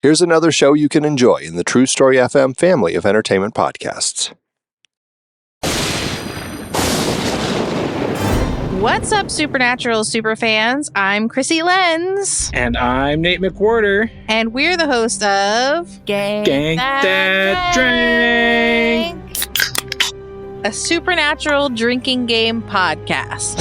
Here's another show you can enjoy in the True Story FM family of entertainment podcasts. What's up, Supernatural superfans? I'm Chrissy Lenz. And I'm Nate McWhorter. And we're the host of Gank That Drink, a supernatural drinking game podcast.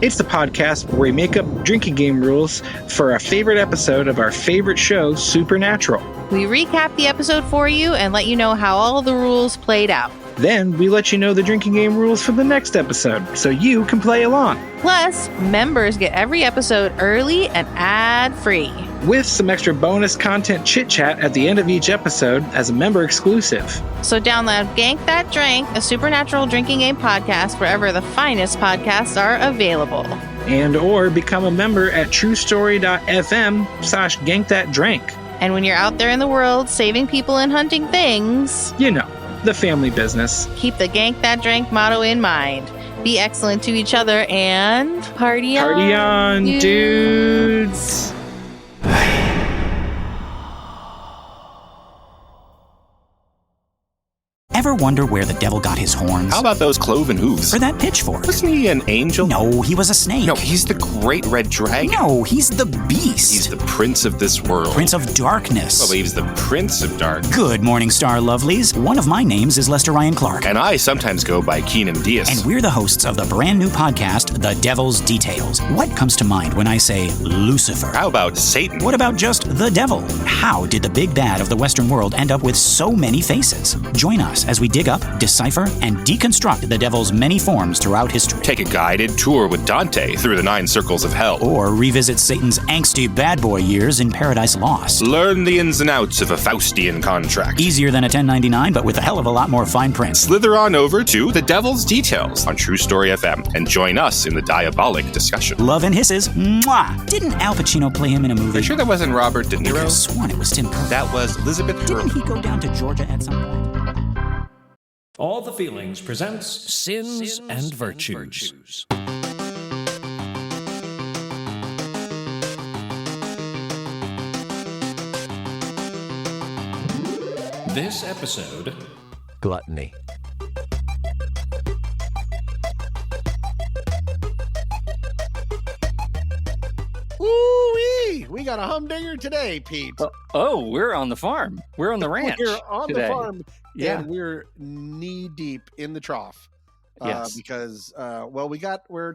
It's the podcast where we make up drinking game rules for a favorite episode of our favorite show, Supernatural. We recap the episode for you and let you know how all the rules played out. Then we let you know the drinking game rules for the next episode, so you can play along. Plus, members get every episode early and ad-free, with some extra bonus content chit-chat at the end of each episode as a member exclusive. So download Gank That Drink, a supernatural drinking game podcast wherever the finest podcasts are available. And or become a member at truestory.fm/gankthatdrink. And when you're out there in the world saving people and hunting things, you know, the family business. Keep the Gank That Drink motto in mind. Be excellent to each other and party on, dudes. Ever wonder where the devil got his horns? How about those cloven hooves? Or that pitchfork? Wasn't he an angel? No, he was a snake. No, he's the great red dragon. No, he's the beast. He's the prince of this world. Prince of darkness. Well, he's the prince of darkness. Good morning, star lovelies. One of my names is Lester Ryan Clark. And I sometimes go by Keenan Diaz. And we're the hosts of the brand new podcast, The Devil's Details. What comes to mind when I say Lucifer? How about Satan? What about just the devil? How did the big bad of the Western world end up with so many faces? Join us as we dig up, decipher, and deconstruct the devil's many forms throughout history. Take a guided tour with Dante through the 9 circles of hell. Or revisit Satan's angsty bad boy years in Paradise Lost. Learn the ins and outs of a Faustian contract. Easier than a 1099, but with a hell of a lot more fine print. Slither on over to The Devil's Details on True Story FM and join us in the diabolic discussion. Love and hisses. Mwah! Didn't Al Pacino play him in a movie? Are you sure that wasn't Robert De Niro? I could have sworn it was Tim Curry. That was Elizabeth Hurley. Didn't he go down to Georgia at some point? All the Feelings presents Sins and Virtues. This episode... Gluttony. Ooh-wee! We got a humdinger today, Pete. We're on the farm. We're on the ranch. We're on today. the farm, yeah. And we're knee deep in the trough. Yes. Because, we're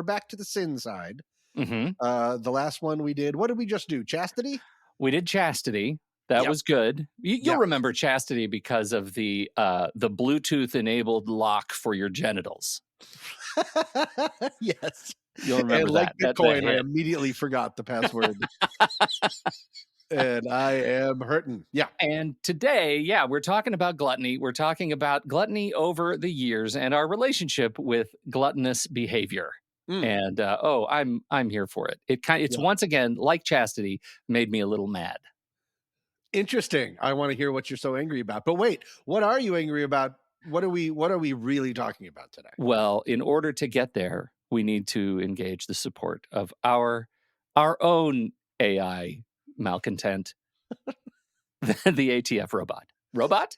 back to the sin side. Mm-hmm. The last one we did, what did we just do? Chastity? We did chastity. That was good. You'll remember chastity because of the Bluetooth-enabled lock for your genitals. Yes. You'll remember and like that. Bitcoin, I immediately forgot the password. And I am hurting. Yeah. And today, we're talking about gluttony. We're talking about gluttony over the years and our relationship with gluttonous behavior. And I'm here for it. It's once again, like chastity, made me a little mad. Interesting. I want to hear what you're so angry about. But wait, what are you angry about? What are we really talking about today? Well, in order to get there, we need to engage the support of our own AI malcontent, the ATF robot. Robot?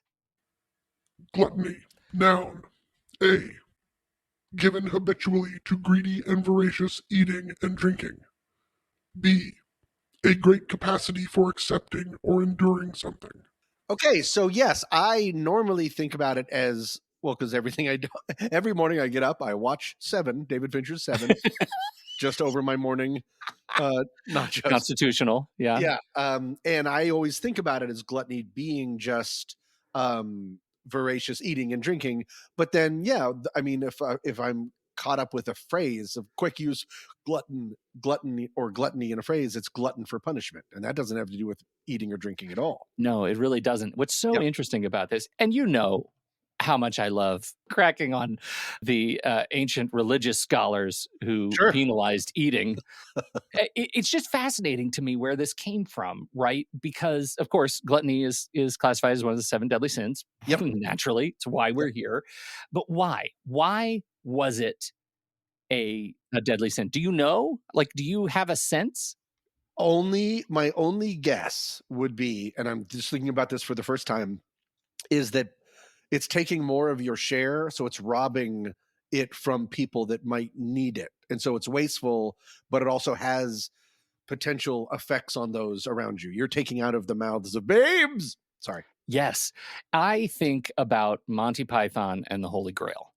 Gluttony. Noun. A. Given habitually to greedy and voracious eating and drinking. B. A great capacity for accepting or enduring something. Okay, so yes, I normally think about it as, well, because everything I do, every morning I get up, I watch David Fincher's Seven, just over my morning nachos. Constitutional, yeah. Yeah, and I always think about it as gluttony being just voracious eating and drinking. But then, I mean, if I'm caught up with a phrase of quick use, gluttony in a phrase, it's glutton for punishment. And that doesn't have to do with eating or drinking at all. No, it really doesn't. What's so interesting about this, and you know how much I love cracking on the ancient religious scholars who penalized eating. It's just fascinating to me where this came from, right? Because, of course, gluttony is classified as one of the 7 deadly sins. Yep. Naturally, it's why we're here. But why? Why was it a deadly sin? Do you know? Like, do you have a sense? My only guess would be, and I'm just thinking about this for the first time, is that it's taking more of your share, so it's robbing it from people that might need it. And so it's wasteful, but it also has potential effects on those around you. You're taking out of the mouths of babes. Sorry. Yes. I think about Monty Python and the Holy Grail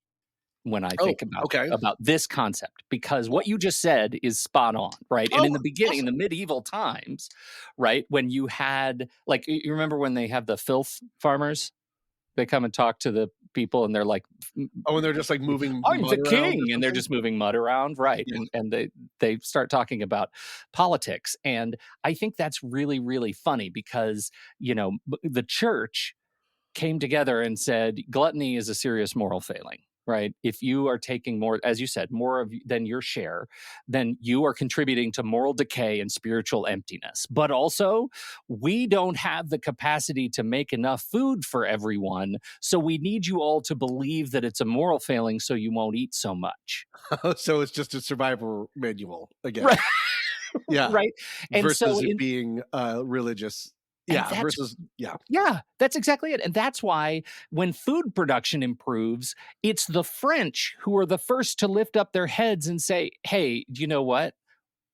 when I think about this concept, because what you just said is spot on, right? And in the beginning, in the medieval times, right, when you had, like, you remember when they have the filth farmers? They come and talk to the people and they're like, and they're just like moving I'm mud the around king, and they're just moving mud around, right? Yeah. And they start talking about politics. And I think that's really, really funny because, the church came together and said gluttony is a serious moral failing, right? If you are taking more, as you said, more than your share, then you are contributing to moral decay and spiritual emptiness. But also, we don't have the capacity to make enough food for everyone, so we need you all to believe that it's a moral failing so you won't eat so much. So it's just a survival manual again. Right. Yeah. Right. And versus so it being religious. Yeah. Yeah, that's exactly it. And that's why when food production improves, it's the French who are the first to lift up their heads and say, hey, do you know what?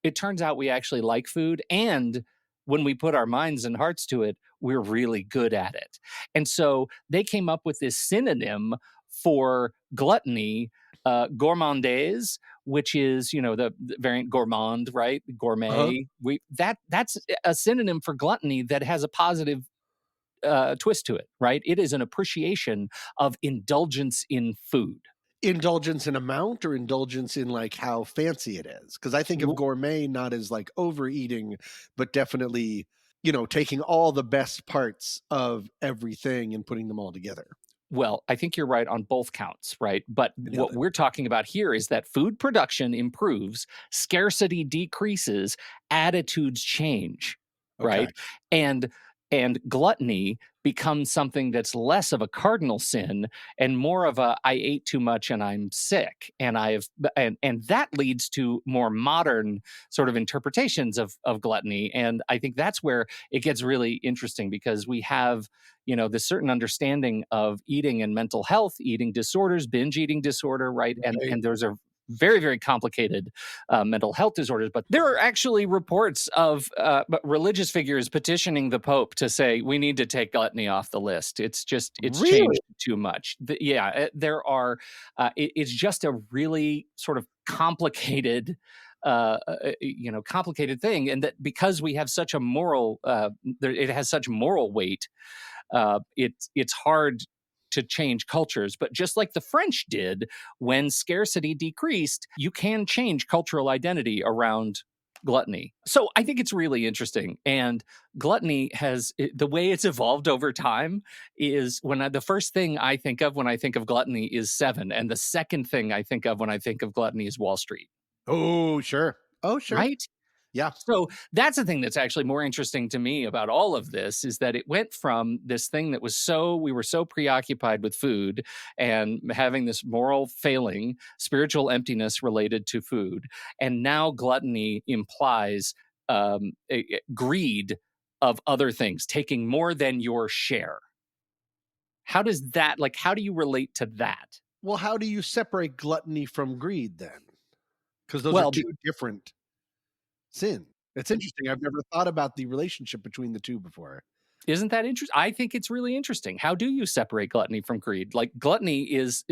It turns out we actually like food. And when we put our minds and hearts to it, we're really good at it. And so they came up with this synonym for gluttony, gourmandise, which is, the variant gourmand, right? Gourmet. That's a synonym for gluttony that has a positive twist to it, right? It is an appreciation of indulgence in food. Indulgence in amount or indulgence in like how fancy it is? Because I think of gourmet not as like overeating, but definitely, taking all the best parts of everything and putting them all together. Well, I think you're right on both counts, right? But what we're talking about here is that food production improves, scarcity decreases, attitudes change, right? And gluttony becomes something that's less of a cardinal sin and more of a I ate too much and I'm sick. And and that leads to more modern sort of interpretations of gluttony. And I think that's where it gets really interesting, because we have this certain understanding of eating and mental health, eating disorders, binge eating disorder, right? And those are very, very complicated mental health disorders. But there are actually reports of religious figures petitioning the Pope to say, we need to take gluttony off the list. It's changed too much. There are, it's just a really sort of complicated complicated thing. And that because we have such a moral, it has such moral weight, it's hard to change cultures. But just like the French did when scarcity decreased, you can change cultural identity around gluttony. So I think it's really interesting. And gluttony the way it's evolved over time is the first thing I think of when I think of gluttony is Seven. And the second thing I think of when I think of gluttony is Wall Street. Oh, sure. Right? Yeah. So that's the thing that's actually more interesting to me about all of this, is that it went from this thing that we were so preoccupied with food and having this moral failing, spiritual emptiness related to food. And now gluttony implies greed of other things, taking more than your share. How do you relate to that? Well, how do you separate gluttony from greed then? Because those are two different sin. It's interesting. I've never thought about the relationship between the two before. Isn't that interesting? I think it's really interesting. How do you separate gluttony from greed? Like gluttony is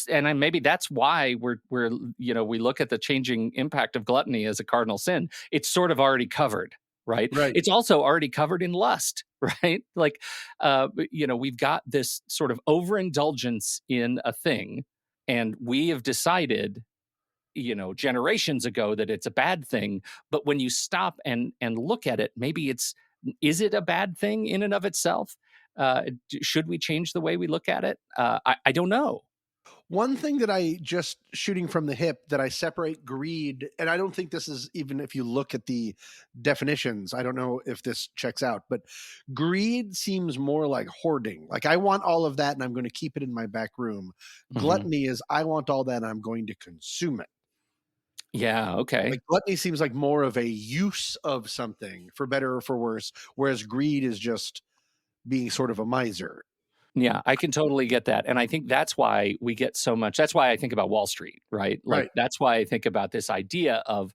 and maybe that's why we look at the changing impact of gluttony as a cardinal sin. It's sort of already covered, right? It's also already covered in lust, right? Like, we've got this sort of overindulgence in a thing, and we have decided generations ago that it's a bad thing. But when you stop and look at it, maybe is it a bad thing in and of itself? Should we change the way we look at it? I don't know. One thing that I just shooting from the hip that I separate greed, and I don't think this is, even if you look at the definitions, I don't know if this checks out, but greed seems more like hoarding. Like I want all of that and I'm going to keep it in my back room. Gluttony is I want all that and I'm going to consume it. Yeah, okay. Like gluttony seems like more of a use of something for better or for worse, whereas greed is just being sort of a miser. Yeah, I can totally get that. And I think that's why we get so much. That's why I think about Wall Street, right? Like Right. that's why I think about this idea of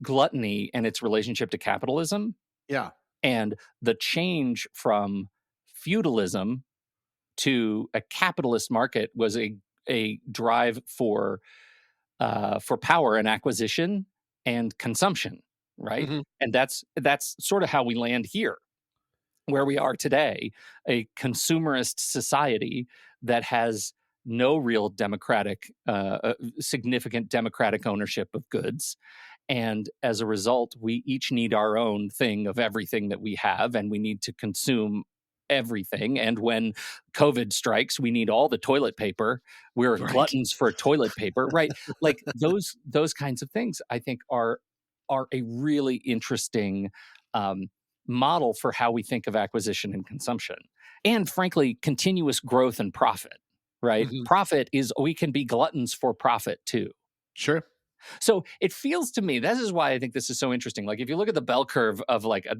gluttony and its relationship to capitalism, Yeah. and the change from feudalism to a capitalist market was a drive for power and acquisition and consumption, right? Mhm. And that's sort of how we land here, where we are today, a consumerist society that has no real significant democratic ownership of goods. And as a result, we each need our own thing of everything that we have, and we need to consume everything. And when COVID strikes, we need all the toilet paper. We're Right. gluttons for toilet paper, right? Like those kinds of things, I think, are a really interesting model for how we think of acquisition and consumption, and frankly, continuous growth and profit. Right? Mhm. Profit is we can be gluttons for profit too. Sure. So it feels to me, this is why I think this is so interesting. Like if you look at the bell curve of like a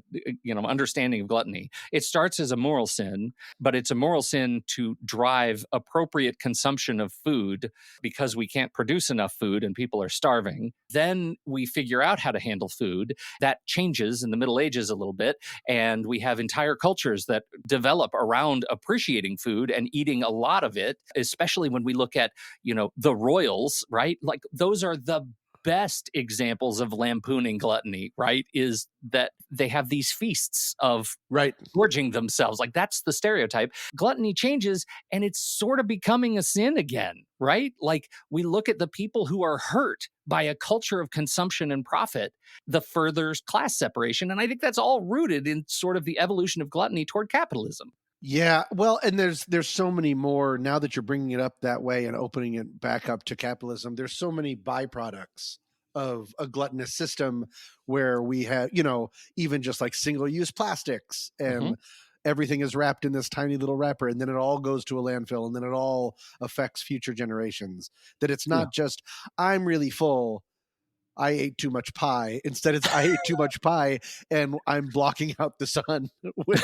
understanding of gluttony, it starts as a moral sin, but it's a moral sin to drive appropriate consumption of food because we can't produce enough food and people are starving. Then we figure out how to handle food. That changes in the Middle Ages a little bit, and we have entire cultures that develop around appreciating food and eating a lot of it, especially when we look at, the royals, right? Like those are the best examples of lampooning gluttony, right? Is that they have these feasts of Right. gorging themselves. Like that's the stereotype. Gluttony changes and it's sort of becoming a sin again, right? Like we look at the people who are hurt by a culture of consumption and profit, the further class separation. And I think that's all rooted in sort of the evolution of gluttony toward capitalism. Yeah, well, and there's so many more now that you're bringing it up that way and opening it back up to capitalism. There's so many byproducts of a gluttonous system where we have, even just like single-use plastics Mhm. and everything is wrapped in this tiny little wrapper and then it all goes to a landfill and then it all affects future generations. That it's Yeah. not just I'm really full, I ate too much pie. Instead, it's I ate too much pie and I'm blocking out the sun with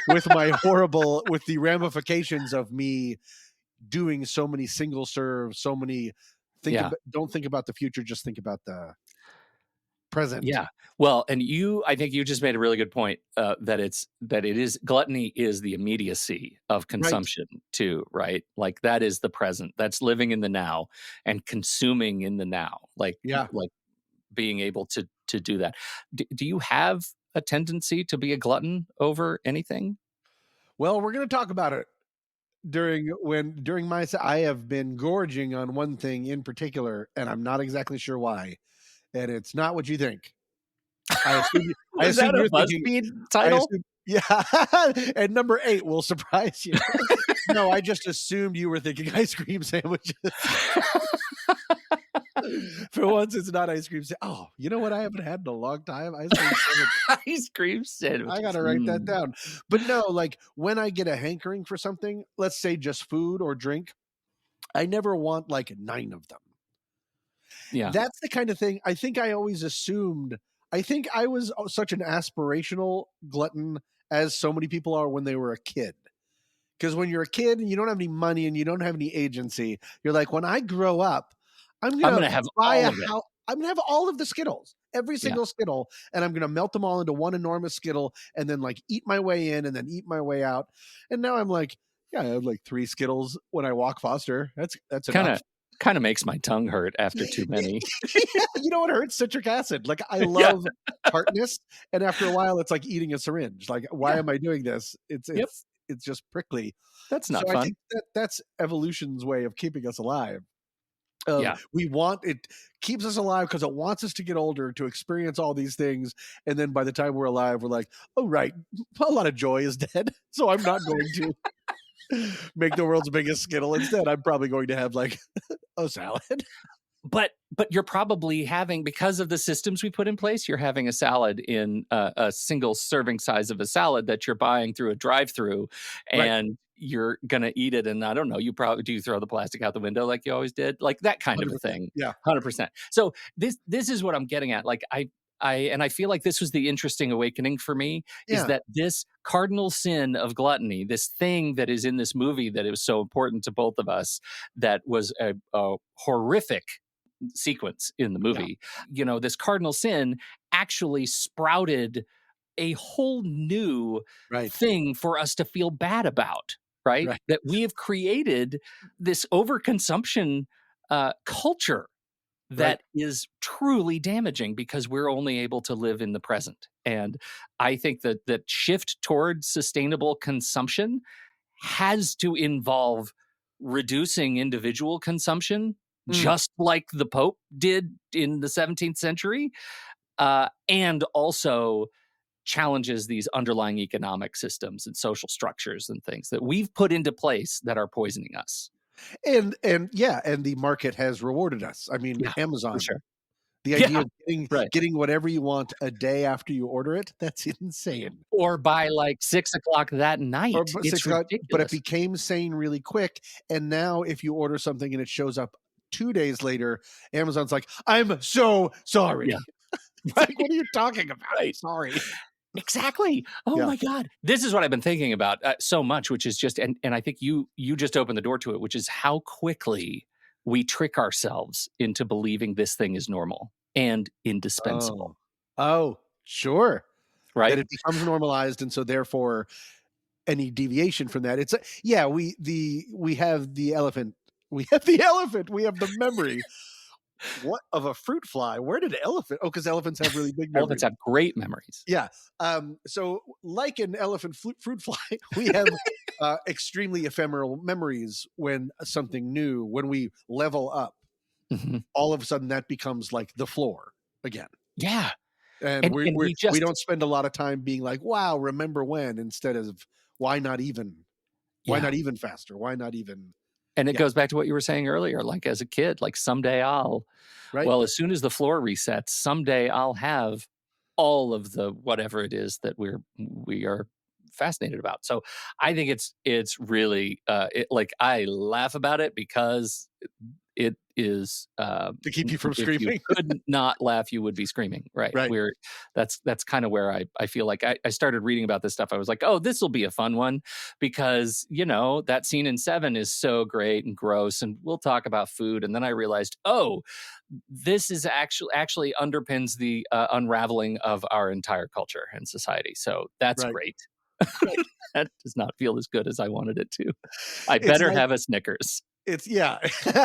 with the ramifications of me doing so many single serve, so many Yeah. don't think about the future, just think about the present. Yeah. Well, and I think you just made a really good point, that it is gluttony is the immediacy of Right. consumption too, right? Like that is the present. That's living in the now and consuming in the now. Yeah. Like being able to do that. Do you have a tendency to be a glutton over anything? Well, we're going to talk about it during my I have been gorging on one thing in particular and I'm not exactly sure why. And it's not what you think. I Was that assume a you're thinking BuzzFeed I title? assume yeah. And number 8 will surprise you. No, I just assumed you were thinking ice cream sandwiches. For once, it's not ice cream oh, you know what I haven't had in a long time? Ice cream sandwiches. Ice cream sandwiches. I gotta write that down. But no, like, when I get a hankering for something, let's say just food or drink, I never want, like, 9 of them. Yeah. That's the kind of thing I think I always assumed. I think I was such an aspirational glutton as so many people are when they were a kid. Because when you're a kid and you don't have any money and you don't have any agency, you're like, when I grow up, I'm I'm gonna gonna have buy all a of it. house. I'm gonna have all of the Skittles, every Yeah. single Skittle, and I'm gonna melt them all into one enormous Skittle, and then like eat my way in, and then eat my way out. And now I'm like, yeah, I have like 3 Skittles when I walk Foster. That's enough. Kinda makes my tongue hurt after too many. You know what hurts? Citric acid. Like I Yeah. love tartness, and after a while, it's like eating a syringe. Like, why Yeah. am I doing this? Yep. It's just prickly. That's So not I fun. think that's evolution's way of keeping us alive. Yeah. We want it keeps us alive because it wants us to get older to experience all these things, and then by the time we're alive, we're like, oh right, a lot of joy is dead, so I'm not going to make the world's biggest Skittle. Instead, I'm probably going to have like a salad. But you're probably having, because of the systems we put in place, you're having a salad in a single serving size of a salad that you're buying through a drive-through, Right. and you're going to eat it. And I don't know, you probably do throw the plastic out the window like you always did, like that kind of a thing. Yeah. 100%. So this is what I'm getting at. Like I feel like this was the interesting awakening for me, is that this cardinal sin of gluttony, this thing that is in this movie that is so important to both of us, that was a horrific sequence in the movie. This cardinal sin actually sprouted a whole new thing for us to feel bad about, right? That we have created this overconsumption culture that is truly damaging, because we're only able to live in the present. And I think that shift towards sustainable consumption has to involve reducing individual consumption, just like the Pope did in the 17th century, and also challenges these underlying economic systems and social structures and things that we've put into place that are poisoning us. And the market has rewarded us. I mean, Amazon, for sure. The idea of getting whatever you want a day after you order it, that's insane. Or by like 6 o'clock that night. It's ridiculous. But it became sane really quick. And now if you order something and it shows up 2 days later, Amazon's like, I'm so sorry. Yeah. Like, what are you talking about? Sorry. Exactly. Oh my God. This is what I've been thinking about so much, which is just, and I think you just opened the door to it, which is how quickly we trick ourselves into believing this thing is normal and indispensable. Oh, sure. Right. That it becomes normalized. And so therefore any deviation from that, we have the elephant. We have the memory. What of a fruit fly? Where did elephant? Oh, because elephants have really big memories. Elephants have great memories. Yeah. So like an elephant fruit fly, we have extremely ephemeral memories when something new, when we level up, all of a sudden that becomes like the floor again. Yeah. And we don't spend a lot of time being like, wow, remember when, instead of why not even faster? Why not even? And it goes back to what you were saying earlier, like as a kid, like someday as soon as the floor resets, someday I'll have all of the whatever it is that we are fascinated about. So I think it's really like I laugh about it because it is to keep you from screaming. If you could not laugh, you would be screaming. Right. That's kind of where I feel like I started reading about this stuff. I was like, oh, this will be a fun one, because that scene in 7 is so great and gross, and we'll talk about food. And then I realized, oh, this is actually underpins the unraveling of our entire culture and society. So that's great. That does not feel as good as I wanted it to. I better have a Snickers. It's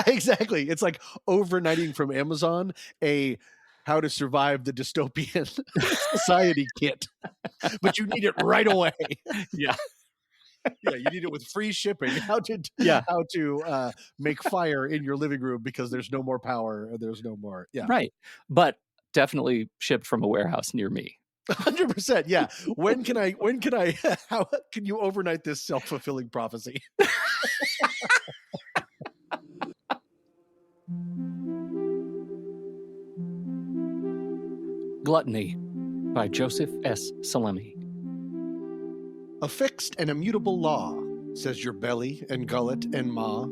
exactly. It's like overnighting from Amazon, a how to survive the dystopian society kit, but you need it right away. Yeah. Yeah. You need it with free shipping. How to make fire in your living room because there's no more power. There's no more. Yeah. Right. But definitely shipped from a warehouse near me. 100%. Yeah. When can I, how can you overnight this self-fulfilling prophecy? Gluttony by Joseph S. Salemi. A fixed and immutable law, says your belly and gullet and maw,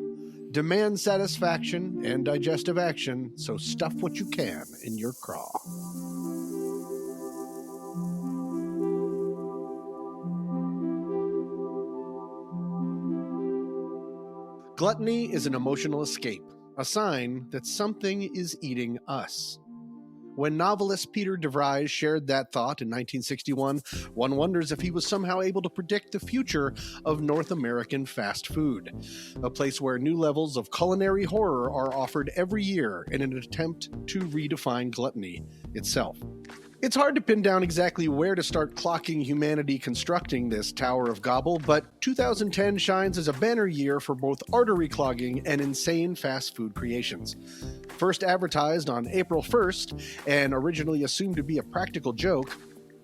demand satisfaction and digestive action, so stuff what you can in your craw. Gluttony is an emotional escape, a sign that something is eating us. When novelist Peter DeVries shared that thought in 1961, one wonders if he was somehow able to predict the future of North American fast food, a place where new levels of culinary horror are offered every year in an attempt to redefine gluttony itself. It's hard to pin down exactly where to start clocking humanity constructing this Tower of Gobble, but 2010 shines as a banner year for both artery clogging and insane fast food creations. First advertised on April 1st, and originally assumed to be a practical joke,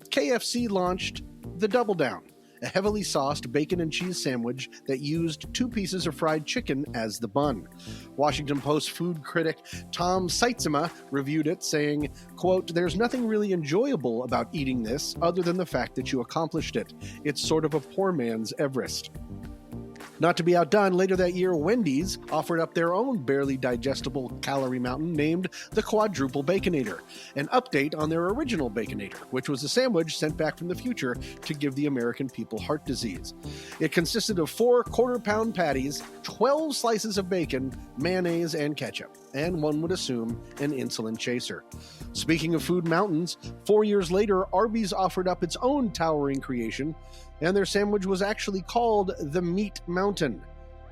KFC launched the Double Down, a heavily sauced bacon and cheese sandwich that used 2 pieces of fried chicken as the bun. Washington Post food critic Tom Seitzema reviewed it, saying, quote, "There's nothing really enjoyable about eating this other than the fact that you accomplished it. It's sort of a poor man's Everest." Not to be outdone, later that year, Wendy's offered up their own barely digestible calorie mountain named the Quadruple Baconator, an update on their original Baconator, which was a sandwich sent back from the future to give the American people heart disease. It consisted of 4 quarter-pound patties, 12 slices of bacon, mayonnaise, and ketchup, and one would assume an insulin chaser. Speaking of food mountains, 4 years later, Arby's offered up its own towering creation, and their sandwich was actually called the Meat Mountain.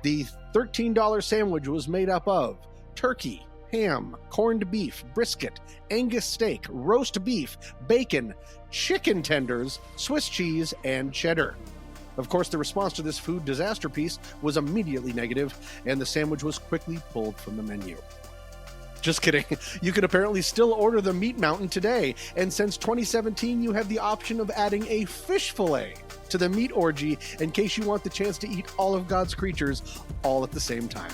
The $13 sandwich was made up of turkey, ham, corned beef, brisket, Angus steak, roast beef, bacon, chicken tenders, Swiss cheese, and cheddar. Of course, the response to this food disaster piece was immediately negative, and the sandwich was quickly pulled from the menu. Just kidding. You can apparently still order the Meat Mountain today, and since 2017, you have the option of adding a fish fillet to the meat orgy in case you want the chance to eat all of God's creatures all at the same time.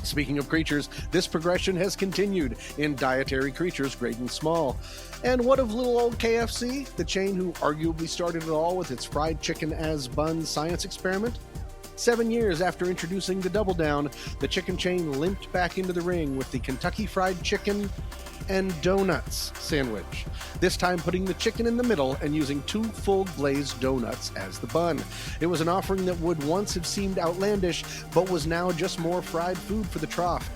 Speaking of creatures, this progression has continued in dietary creatures great and small. And what of little old KFC, the chain who arguably started it all with its fried chicken as bun science experiment? 7 years after introducing the Double Down, the chicken chain limped back into the ring with the Kentucky Fried Chicken and Donuts sandwich, this time putting the chicken in the middle and using 2 full glazed donuts as the bun. It was an offering that would once have seemed outlandish, but was now just more fried food for the trough.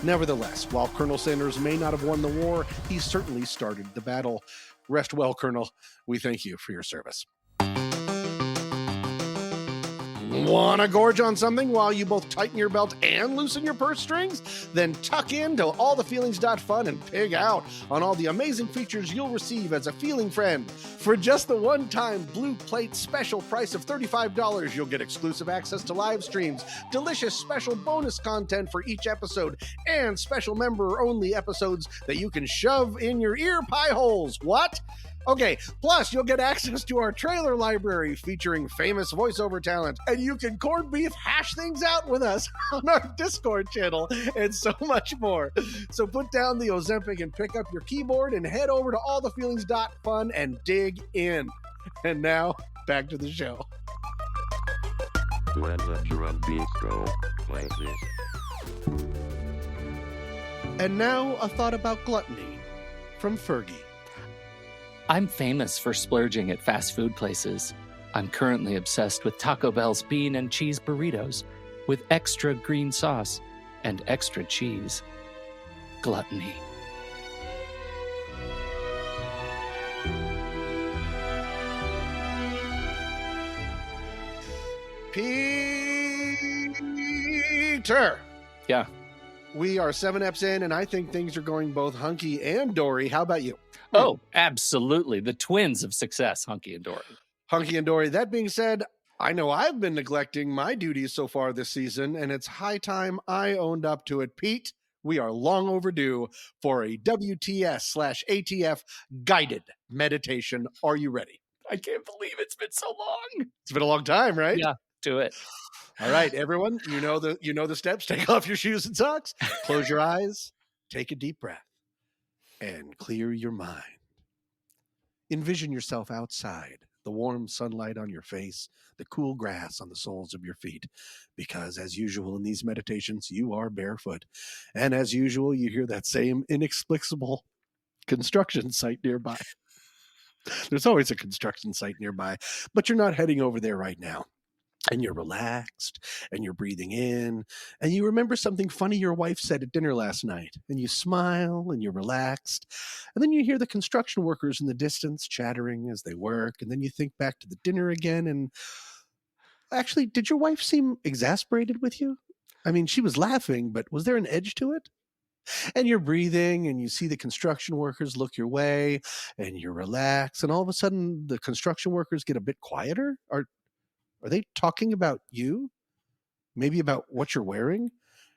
Nevertheless, while Colonel Sanders may not have won the war, he certainly started the battle. Rest well, Colonel. We thank you for your service. Want to gorge on something while you both tighten your belt and loosen your purse strings? Then tuck in to allthefeelings.fun and pig out on all the amazing features you'll receive as a feeling friend. For just the one-time Blue Plate special price of $35, you'll get exclusive access to live streams, delicious special bonus content for each episode, and special member-only episodes that you can shove in your ear pie holes. What? Okay, plus you'll get access to our trailer library featuring famous voiceover talent, and you can corned beef hash things out with us on our Discord channel, and so much more. So put down the Ozempic and pick up your keyboard and head over to allthefeelings.fun and dig in. And now, back to the show. Let the drum beat go places. And now, a thought about gluttony from Fergie. I'm famous for splurging at fast food places. I'm currently obsessed with Taco Bell's bean and cheese burritos with extra green sauce and extra cheese. Gluttony. Peter! Yeah. We are 7 eps in, and I think things are going both hunky and dory. How about you? Oh, absolutely. The twins of success, Hunky and Dory. Hunky and Dory. That being said, I know I've been neglecting my duties so far this season, and it's high time I owned up to it. Pete, we are long overdue for a WTS/ATF guided meditation. Are you ready? I can't believe it's been so long. It's been a long time, right? Yeah, do it. All right, everyone, you know the steps. Take off your shoes and socks. Close your eyes. Take a deep breath. And clear your mind. Envision yourself outside, the warm sunlight on your face, the cool grass on the soles of your feet, because as usual in these meditations, you are barefoot. And as usual, you hear that same inexplicable construction site nearby. There's always a construction site nearby, but you're not heading over there right now. And you're relaxed, and you're breathing in, and you remember something funny your wife said at dinner last night, and you smile, and you're relaxed, and then you hear the construction workers in the distance chattering as they work, and then you think back to the dinner again, and actually, did your wife seem exasperated with you? I mean, she was laughing, but was there an edge to it? And you're breathing, and you see the construction workers look your way, and you're relaxed, and all of a sudden, the construction workers get a bit quieter? Are they talking about you? Maybe about what you're wearing?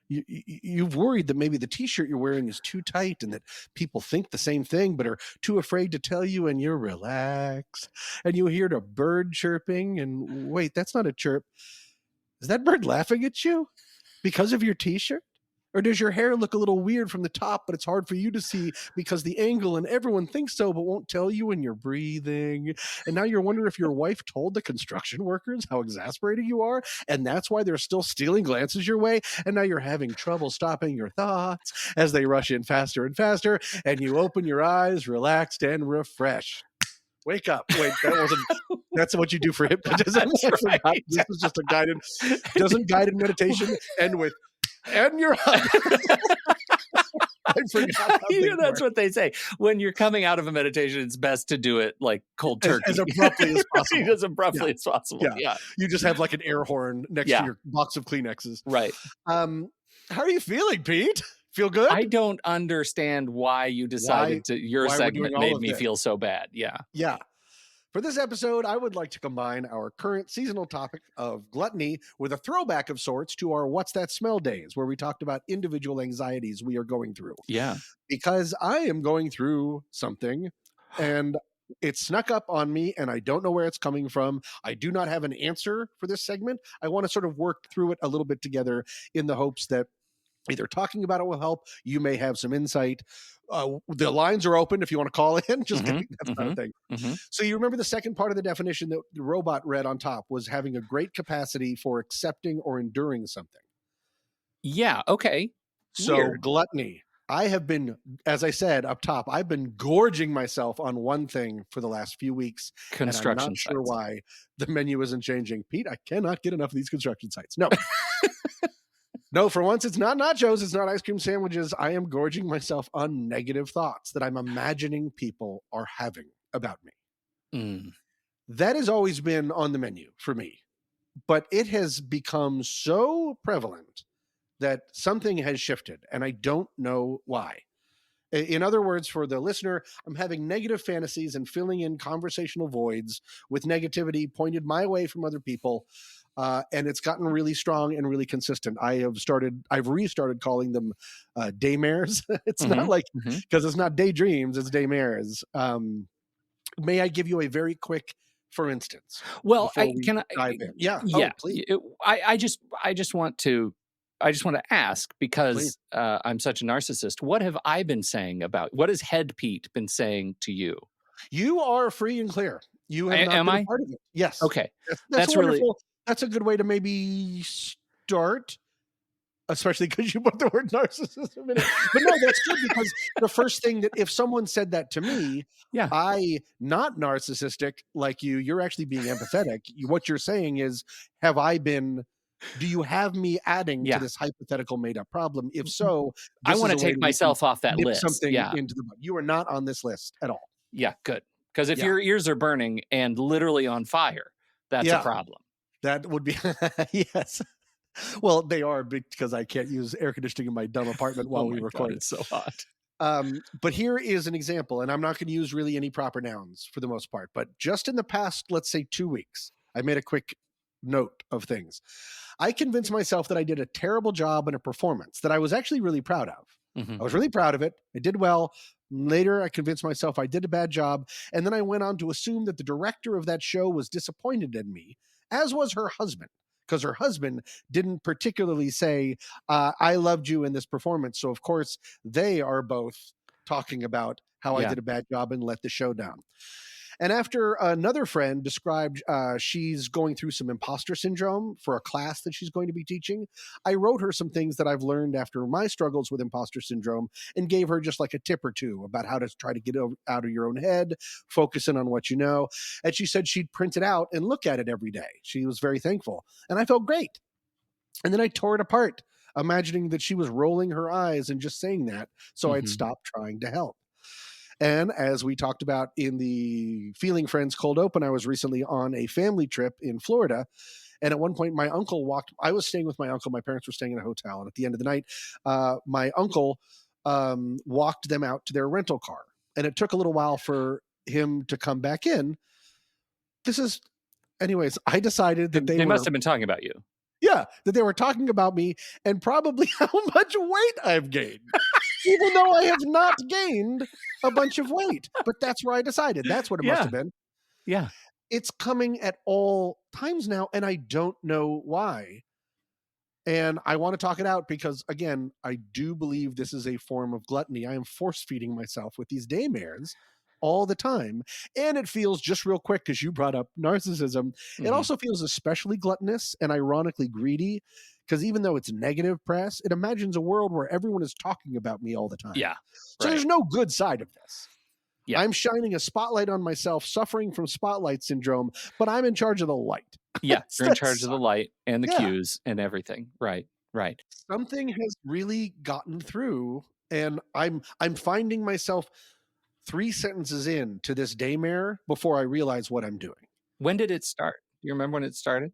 You've worried that maybe the t-shirt you're wearing is too tight and that people think the same thing but are too afraid to tell you, and you're relaxed. And you hear a bird chirping, and wait, that's not a chirp. Is that bird laughing at you because of your t-shirt? Or does your hair look a little weird from the top, but it's hard for you to see because the angle and everyone thinks so, but won't tell you when you're breathing? And now you're wondering if your wife told the construction workers how exasperating you are, and that's why they're still stealing glances your way. And now you're having trouble stopping your thoughts as they rush in faster and faster, and you open your eyes, relaxed and refreshed. Wake up. Wait, that's what you do for hypnotism. That's right. This was just a doesn't guided meditation end with, and you're up. I forgot. That's what they say. When you're coming out of a meditation, it's best to do it like cold turkey. As abruptly as possible. As abruptly as possible. Yeah. You just have like an air horn next to your box of Kleenexes. Right. How are you feeling, Pete? Feel good? I don't understand why you decided your segment made me feel so bad. Yeah. Yeah. For this episode, I would like to combine our current seasonal topic of gluttony with a throwback of sorts to our What's That Smell days, where we talked about individual anxieties we are going through. Yeah. Because I am going through something and it snuck up on me and I don't know where it's coming from. I do not have an answer for this segment. I want to sort of work through it a little bit together in the hopes that either talking about it will help. You may have some insight. The lines are open if you want to call in. Just kidding. That's not a thing. So you remember the second part of the definition that the robot read on top was having a great capacity for accepting or enduring something. Yeah. Okay. So Weird. Gluttony. I have been, as I said up top, I've been gorging myself on one thing for the last few weeks. Construction and I'm not sites. sure why the menu isn't changing. Pete, I cannot get enough of these construction sites. No. No, for once, it's not nachos. It's not ice cream sandwiches. I am gorging myself on negative thoughts that I'm imagining people are having about me. That has always been on the menu for me, but it has become so prevalent that something has shifted, and I don't know why. In other words, for the listener, I'm having negative fantasies and filling in conversational voids with negativity pointed my way from other people. And it's gotten really strong and really consistent. I've restarted calling them daymares. It's not like, because it's not daydreams, it's daymares. May I give you a very quick, for instance? Well, dive in? Yeah. Yeah. Oh, please. I just want to ask, because I'm such a narcissist. What have I been saying what has Head Pete been saying to you? You are free and clear. You have not been a part of it. Yes. Okay. That's wonderful. That's a good way to maybe start, especially because you put the word narcissism in it. But no, that's good, because the first thing that if someone said that to me, I, not narcissistic like you're actually being empathetic. What you're saying is, do you have me adding to this hypothetical made up problem? If so, I want to take myself off that list. Something into the book. You are not on this list at all. Yeah, good. Because if your ears are burning and literally on fire, that's a problem. That would be, yes. Well, they are, because I can't use air conditioning in my dumb apartment while we record. God, it's so hot. But here is an example, and I'm not going to use really any proper nouns for the most part, but just in the past, let's say 2 weeks, I made a quick note of things. I convinced myself that I did a terrible job in a performance that I was actually really proud of. I was really proud of it. I did well. Later, I convinced myself I did a bad job. And then I went on to assume that the director of that show was disappointed in me, as was her husband, because her husband didn't particularly say, I loved you in this performance. So, of course, they are both talking about how I did a bad job and let the show down. And after another friend described she's going through some imposter syndrome for a class that she's going to be teaching, I wrote her some things that I've learned after my struggles with imposter syndrome and gave her just like a tip or two about how to try to get out of your own head, focusing on what you know. And she said she'd print it out and look at it every day. She was very thankful. And I felt great. And then I tore it apart, imagining that she was rolling her eyes and just saying that. So I'd stop trying to help. And as we talked about in the Feeling Friends Cold Open, I was recently on a family trip in Florida. And at one point, my uncle I was staying with my uncle. My parents were staying in a hotel. And at the end of the night, my uncle walked them out to their rental car. And it took a little while for him to come back in. Anyways, I decided that they must have been talking about you. Yeah, that they were talking about me and probably how much weight I've gained. Even though I have not gained a bunch of weight. But that's where I decided. That's what it must have been. Yeah. It's coming at all times now, and I don't know why. And I want to talk it out because, again, I do believe this is a form of gluttony. I am force feeding myself with these daymares all the time. And it feels, just real quick, because you brought up narcissism, it also feels especially gluttonous and ironically greedy, because even though it's negative press, it imagines a world where everyone is talking about me all the time. Yeah. So there's no good side of this. Yeah. I'm shining a spotlight on myself, suffering from spotlight syndrome, but I'm in charge of the light. Yeah, you're in charge of the light and the Yeah. cues and everything. Right. Something has really gotten through, and I'm finding myself 3 sentences in to this daymare before I realize what I'm doing. When did it start? Do you remember when it started?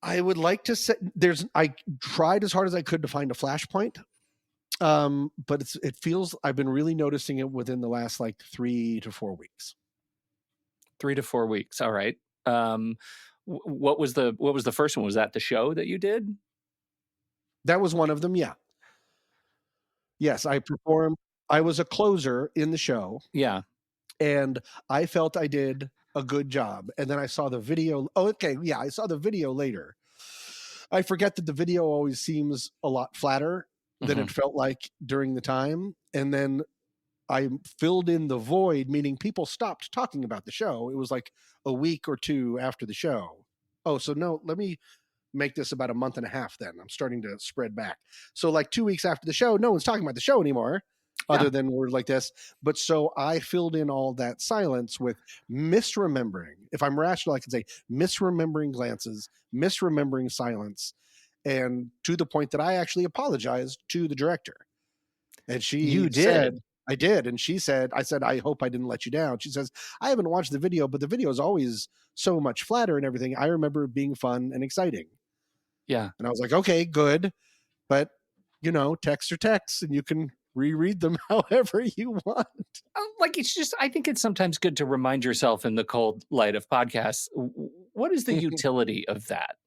I would like to say I tried as hard as I could to find a flashpoint. But it feels I've been really noticing it within the last like 3 to 4 weeks. 3 to 4 weeks. All right. What was the first one? Was that the show that you did? That was one of them. Yeah. Yes, I performed. I was a closer in the show. Yeah. And I felt I did a good job. And then I saw the video. Oh, okay. Yeah. I saw the video later. I forget that the video always seems a lot flatter than it felt like during the time. And then I filled in the void, meaning people stopped talking about the show. It was like a week or 2 after the show. Oh, so no, let me make this about a month and a half then. I'm starting to spread back. So like 2 weeks after the show, no one's talking about the show anymore, other than words like this. But so I filled in all that silence with misremembering. If I'm rational, I can say misremembering glances, misremembering silence, and to the point that I actually apologized to the director. And she said, I did. And she said, I said, I hope I didn't let you down. She says, I haven't watched the video, but the video is always so much flatter and everything. I remember it being fun and exciting. Yeah. And I was like, okay, good. But, texts are texts and you can reread them however you want. Like, it's just, I think it's sometimes good to remind yourself in the cold light of podcasts, what is the utility of that?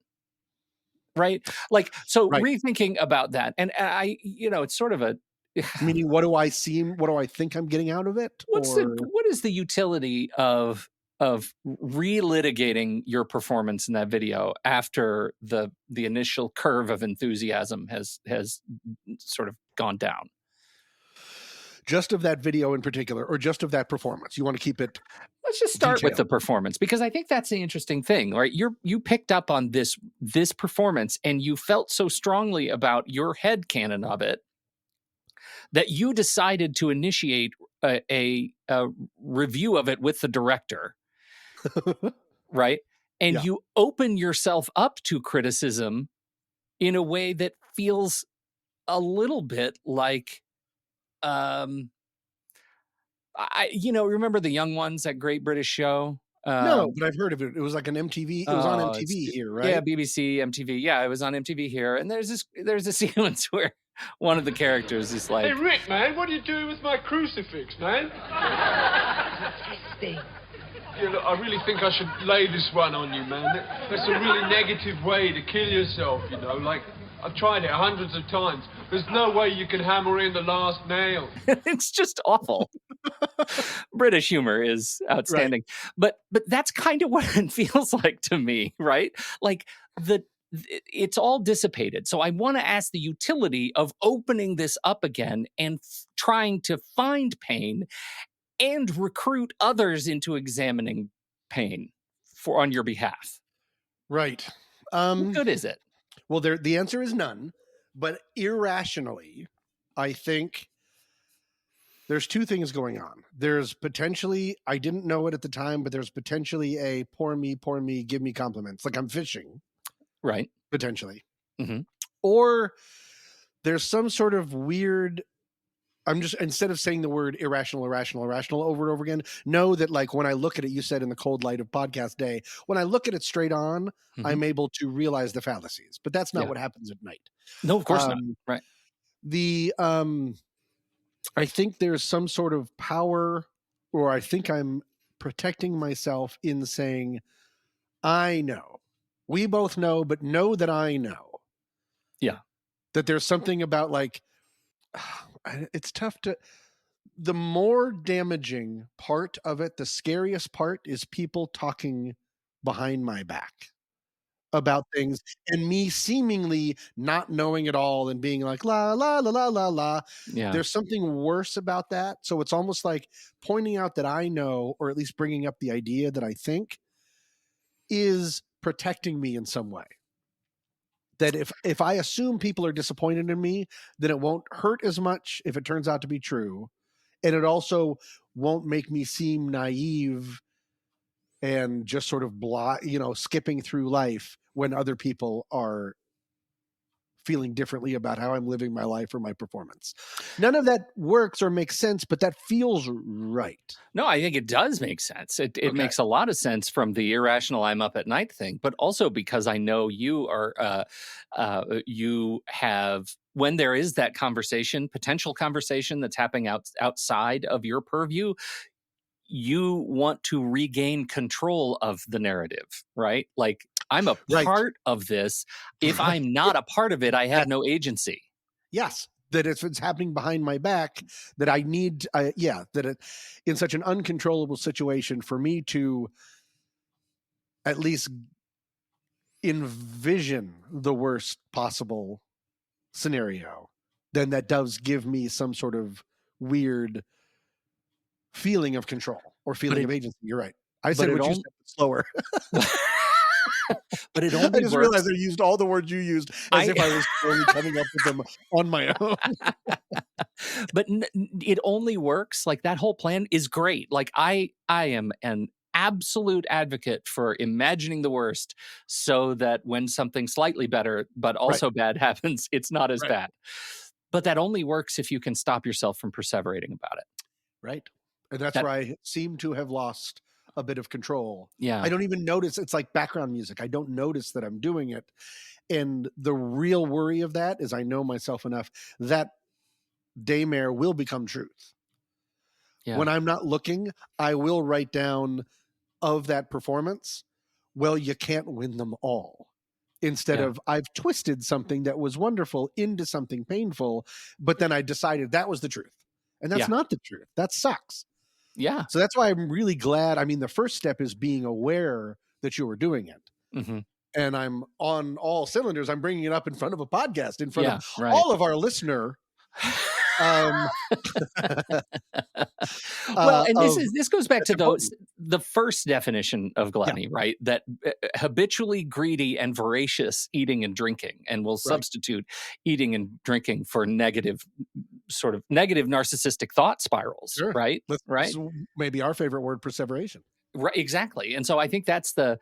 Right? Like, so rethinking about that. And I, it's sort of a, meaning what do I think I'm getting out of it? What is the utility of relitigating your performance in that video after the initial curve of enthusiasm has sort of gone down? Just of that video in particular, or just of that performance? You want to keep it? Let's just start with the performance, because I think that's the interesting thing, right? You picked up on this performance and you felt so strongly about your headcanon of it that you decided to initiate a review of it with the director, right? And you open yourself up to criticism in a way that feels a little bit like, remember The Young Ones, that great British show? No, but I've heard of it. It was like an MTV. It was on MTV here, right? Yeah, BBC, MTV. Yeah, it was on MTV here. And there's a sequence where one of the characters is like, "Hey, Rick, man, what are you doing with my crucifix, man?" Disgusting. Yeah, look, I really think I should lay this one on you, man. That's a really negative way to kill yourself, Like, I've tried it hundreds of times. There's no way you can hammer in the last nail. It's just awful. British humor is outstanding. Right. But that's kind of what it feels like to me, right? Like it's all dissipated. So I want to ask the utility of opening this up again and trying to find pain and recruit others into examining pain on your behalf. Right. What good is it? Well, the answer is none, but irrationally, I think there's 2 things going on. There's potentially, I didn't know it at the time, but there's potentially a poor me, give me compliments. Like I'm fishing. Right. Potentially. Mm-hmm. Or there's some sort of weird, I'm just, instead of saying the word irrational over and over again, know that like when I look at it, you said in the cold light of podcast day, when I look at it straight on, I'm able to realize the fallacies, but that's not what happens at night. No, of course not. Right. I think there's some sort of power, or I think I'm protecting myself in saying, I know, we both know, but know that I know. Yeah. That there's something about like, it's tough to, the more damaging part of it, the scariest part is people talking behind my back. about things, and me seemingly not knowing it all and being like, la, la, la, la, la, la. Yeah. There's something worse about that. So it's almost like pointing out that I know, or at least bringing up the idea that I think is protecting me in some way. That if I assume people are disappointed in me, then it won't hurt as much if it turns out to be true. And it also won't make me seem naive and just sort of skipping through life when other people are feeling differently about how I'm living my life or my performance. None of that works or makes sense, but that feels right. No, I think it does make sense. It makes a lot of sense from the irrational I'm up at night thing, but also because I know you are, you have, when there is that conversation, potential conversation that's happening outside of your purview, you want to regain control of the narrative, right? Like, I'm a part of this. If I'm not a part of it, I have no agency. Yes. That if it's happening behind my back, that I need, in such an uncontrollable situation for me to at least envision the worst possible scenario, then that does give me some sort of weird feeling of control or feeling of agency. You're right. I said what you said slower. But it only I just realized I used all the words you used as if I was slowly coming up with them on my own. But it only works. Like, that whole plan is great. Like, I am an absolute advocate for imagining the worst so that when something slightly better but also bad happens, it's not as bad. But that only works if you can stop yourself from perseverating about it. Right. And that's where I seem to have lost a bit of control. Yeah. I don't even notice. It's like background music. I don't notice that I'm doing it. And the real worry of that is I know myself enough that daymare will become truth. Yeah. When I'm not looking, I will write down of that performance, well, you can't win them all. Instead of I've twisted something that was wonderful into something painful, but then I decided that was the truth. And that's not the truth. That sucks. Yeah. So that's why I'm really glad. I mean, the first step is being aware that you were doing it. Mm-hmm. And I'm on all cylinders. I'm bringing it up in front of a podcast, in front of all of our listener. Well, and this goes back to the first definition of gluttony, right? That habitually greedy and voracious eating and drinking, and we'll substitute eating and drinking for negative narcissistic thought spirals, right? This is maybe our favorite word, perseveration. Right, exactly. And so I think that's the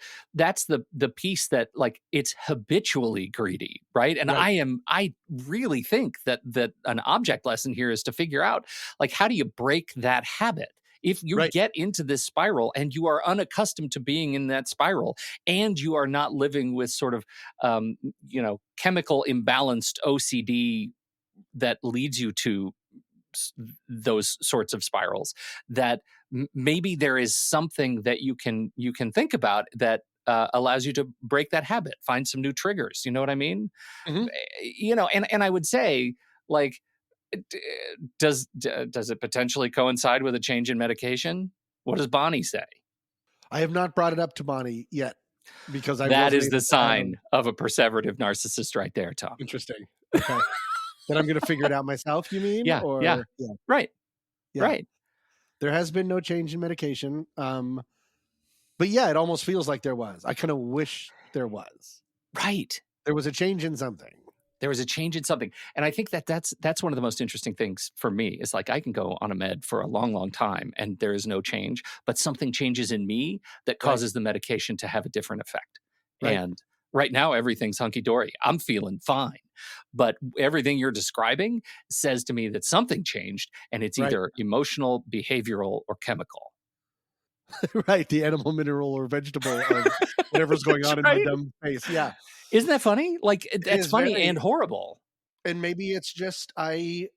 piece that, like, it's habitually greedy, right? And I really think that an object lesson here is to figure out, like, how do you break that habit? If you get into this spiral and you are unaccustomed to being in that spiral, and you are not living with sort of chemical imbalanced OCD that leads you to those sorts of spirals, that maybe there is something that you can think about that allows you to break that habit, find some new triggers. You know what I mean? Mm-hmm. And I would say, like, does it potentially coincide with a change in medication? What does Bonnie say? I have not brought it up to Bonnie yet, because that is the sign of a perseverative narcissist right there, Tom. Interesting. Okay. That I'm going to figure it out myself, you mean? Yeah. Right. Yeah. Right. There has been no change in medication. But yeah, it almost feels like there was. I kind of wish there was. Right. There was a change in something. There was a change in something. And I think that's one of the most interesting things for me, is like, I can go on a med for a long, long time and there is no change, but something changes in me that causes the medication to have a different effect. Right. And right now, everything's hunky-dory. I'm feeling fine. But everything you're describing says to me that something changed, and it's either emotional, behavioral, or chemical. Right. The animal, mineral, or vegetable of whatever's going on in my dumb face. Yeah. Isn't that funny? Like, that's funny and horrible. And maybe it's just I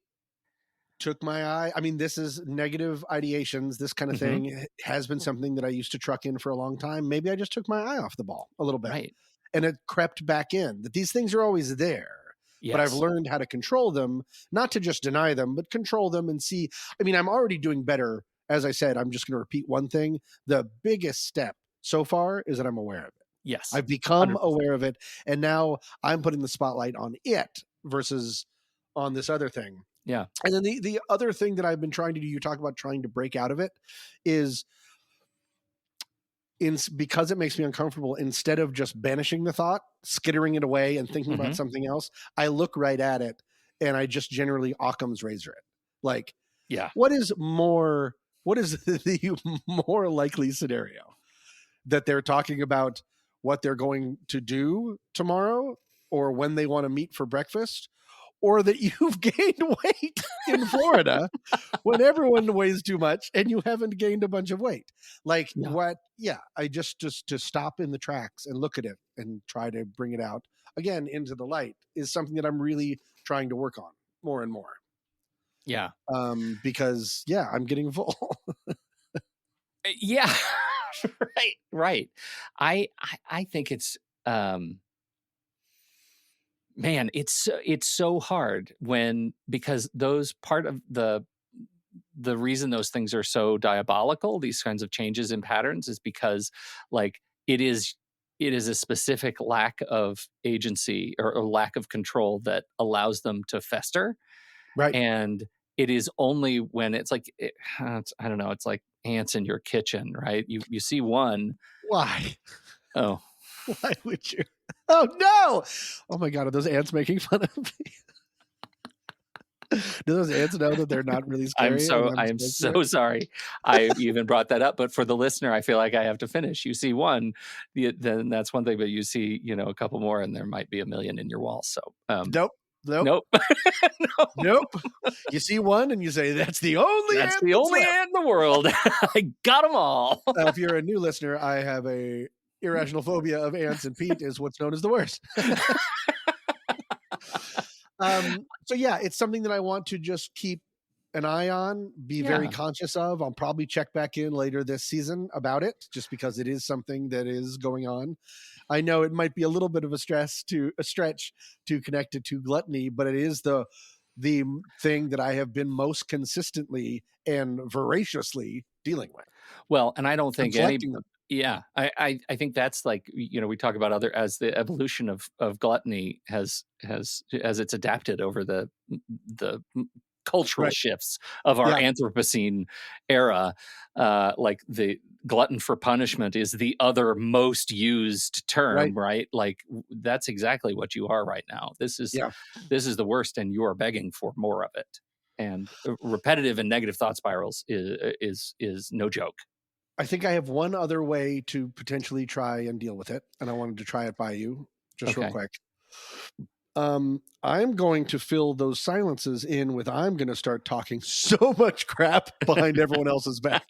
took my eye. I mean, this is negative ideations. This kind of thing has been something that I used to truck in for a long time. Maybe I just took my eye off the ball a little bit. Right. And it crept back in. That these things are always there. Yes. But I've learned how to control them, not to just deny them, but control them and see. I mean, I'm already doing better. As I said, I'm just going to repeat one thing. The biggest step so far is that I'm aware of it. Yes. I've become 100%. aware of it, and now I'm putting the spotlight on it versus on this other thing. Yeah. And then the other thing that I've been trying to do, you talk about trying to break out of it, is because it makes me uncomfortable, instead of just banishing the thought, skittering it away and thinking about something else, I look right at it and I just generally Occam's razor it. Like, what is the more likely scenario? That they're talking about what they're going to do tomorrow or when they want to meet for breakfast, or that you've gained weight in Florida when everyone weighs too much and you haven't gained a bunch of weight. Like I just to stop in the tracks and look at it and try to bring it out again into the light is something that I'm really trying to work on more and more. Yeah. Because I'm getting full. Yeah. Right. I think it's, man, it's so hard because those part of the reason those things are so diabolical, these kinds of changes in patterns, is because like it is a specific lack of agency or lack of control that allows them to fester. Right. And it is only when it's like, I don't know, it's like ants in your kitchen, right? You see one. Why? Oh. Why would you? Oh, no. Oh, my God. Are those ants making fun of me? Do those ants know that they're not really scary? I'm so sorry. I even brought that up. But for the listener, I feel like I have to finish. You see one, then that's one thing. But you see, a couple more, and there might be a million in your wall. So Nope. No. Nope. You see one and you say, that's the only ant in the world. I got them all. If you're a new listener, I have a irrational phobia of ants, and Pete is what's known as the worst. So it's something that I want to just keep an eye on, be very conscious of. I'll probably check back in later this season about it, just because it is something that is going on. I know it might be a little bit of a stretch to connect it to gluttony, but it is the thing that I have been most consistently and voraciously dealing with. Well, and I don't think I think that's like, we talk about as the evolution of gluttony has it's adapted over the cultural shifts of our Anthropocene era. Like the glutton for punishment is the other most used term, right? Like that's exactly what you are right now. This is the worst, and you are begging for more of it. And repetitive and negative thought spirals is no joke. I think I have one other way to potentially try and deal with it, and I wanted to try it by you just real quick. I'm going to fill those silences in with, I'm going to start talking so much crap behind everyone else's back.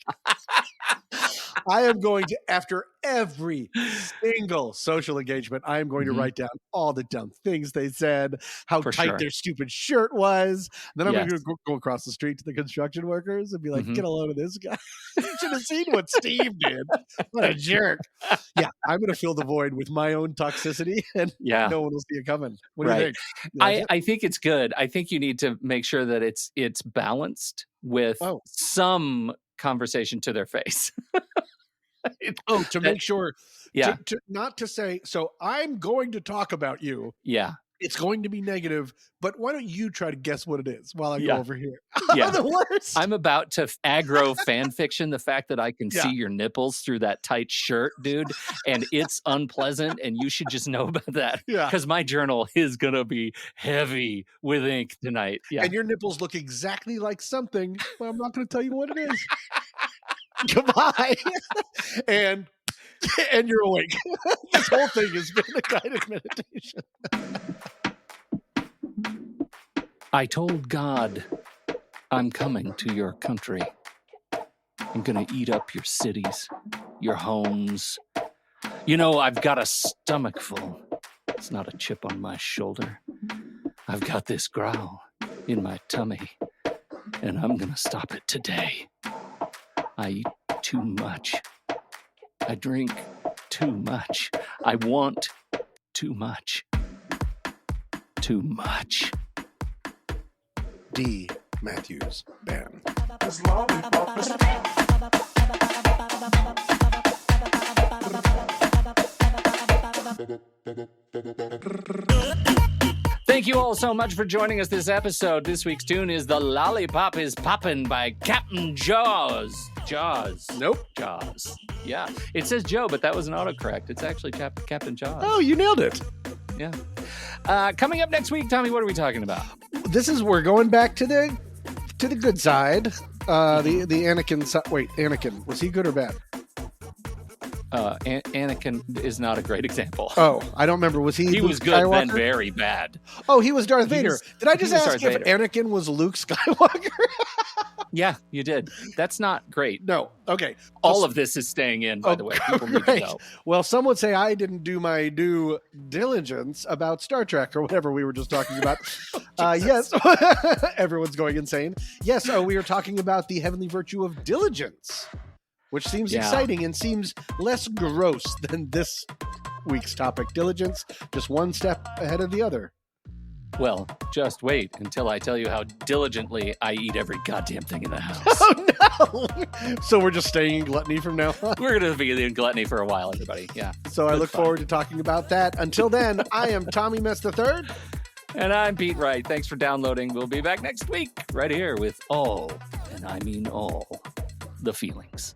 I am going to, after every single social engagement, I am going to write down all the dumb things they said, how tight their stupid shirt was. And then I'm going to go across the street to the construction workers and be like, get a load of this guy. You should have seen what Steve did. What a jerk. Yeah, I'm going to fill the void with my own toxicity, and no one will see it coming. What do you think? I think it's good. I think you need to make sure that it's balanced with some conversation to their face. To make sure, to not to say, so I'm going to talk about you. Yeah. It's going to be negative, but why don't you try to guess what it is while I go over here? Yeah. The worst. I'm about to aggro fan fiction, the fact that I can see your nipples through that tight shirt, dude, and it's unpleasant, and you should just know about that. Yeah. Because my journal is going to be heavy with ink tonight. Yeah. And your nipples look exactly like something, but I'm not going to tell you what it is. Goodbye. and you're awake. This whole thing has been a guided meditation. I told God, I'm coming to your country. I'm going to eat up your cities, your homes. I've got a stomach full. It's not a chip on my shoulder. I've got this growl in my tummy, and I'm going to stop it today. I eat too much. I drink too much. I want too much. Too much. D. Matthews Band. Thank you all so much for joining us this episode. This week's tune is The Lollipop is Poppin' by Captain Jaws. Nope. Jaws. Yeah. It says Joe, but that was an autocorrect. It's actually Captain Jaws. Oh, you nailed it. Yeah. Coming up next week, Tommy, what are we talking about? We're going back to the good side. The Anakin. Wait, Anakin. Was he good or bad? Anakin is not a great example. Oh, I don't remember. Was he? He Luke was good, Skywalker? then very bad. Oh, he was Darth Vader. Did I just ask if Vader. Anakin was Luke Skywalker? Yeah, you did. That's not great. No. Okay. All of this is staying in, by the way. People need to know. Well, some would say I didn't do my due diligence about Star Trek or whatever we were just talking about. Yes. Everyone's going insane. Yes. We were talking about the heavenly virtue of diligence, which seems exciting and seems less gross than this week's topic. Diligence, just one step ahead of the other. Well, just wait until I tell you how diligently I eat every goddamn thing in the house. Oh, no! So we're just staying in gluttony from now on? We're going to be in gluttony for a while, everybody. Yeah. So I look forward to talking about that. Until then, I am Tommy Mess III. And I'm Pete Wright. Thanks for downloading. We'll be back next week right here with all, and I mean all, the feelings.